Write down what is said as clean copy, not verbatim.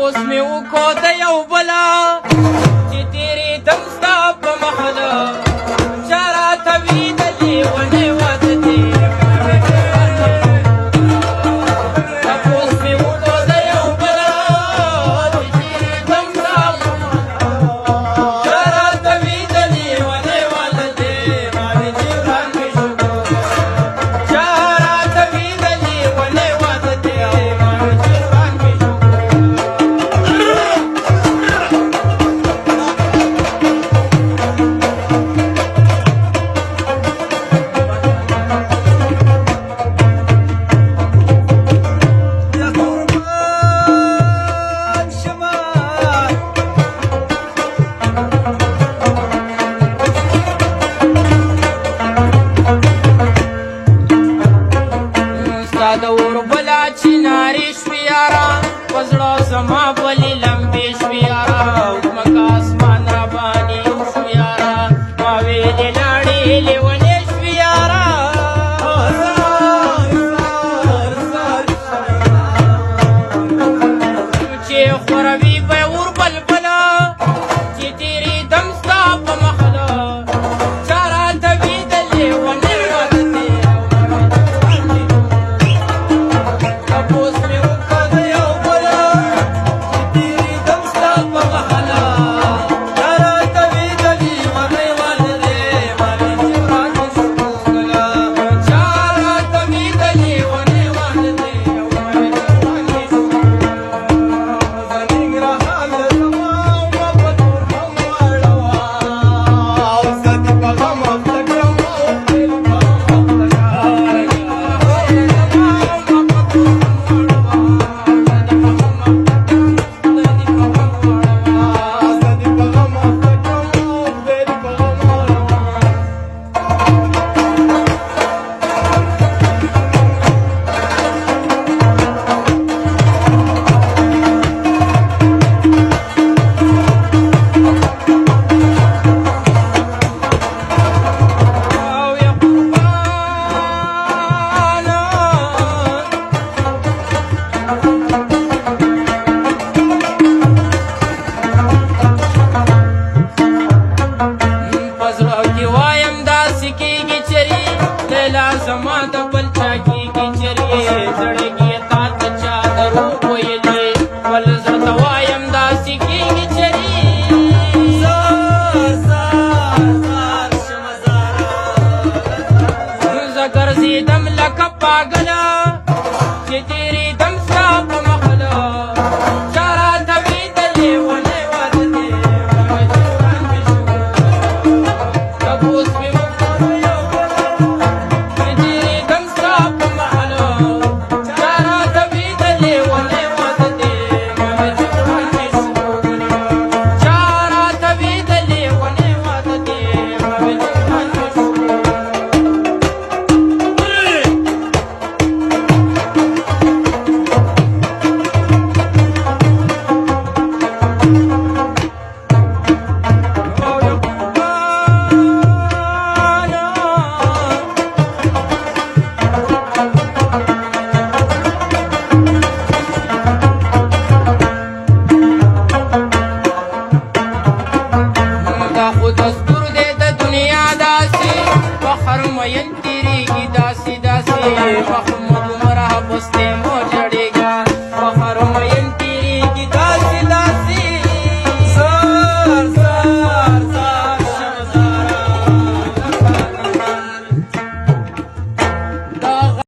تپوس می وکړو د یو بله چې تېرېدم ستا په محله چا راته وي د لیونۍ واده دی تپوس می وکړو د یو بله چې تېرېدم ستا په محله چا راته وي د لیونۍ واده دی ما د جیران مې شو چا راته وي د لیونۍ واده دی ما د جیران مې شو د اوربلا چنارې شوې یاره په زړه زما بلې لمبې شوې یاره ځمکه اسمان راباندې یو شو یاره ما ویلې لاړې لیونې شوې یاره چې خوروي به یې اوربل بله چې تېرېدم ستا په مخله چا راته وي د لیونۍ واده دی تپوس مې وکړو د یو بله چې تېرېدم ستا په محله چا راته وي د لیونۍ واده دی ما د جیران مې شو ګله چا راته وي د لیونۍ واده دی ما د جیران مې شو زه ننګرهار د زما ومه په تور غم واړوه او زه دې په غم اخته کړم او دې په غم زما د بل چا کېږي چرې زړګي تا ته چا دروغ ویلې ول زه ته وایم داسې کېږي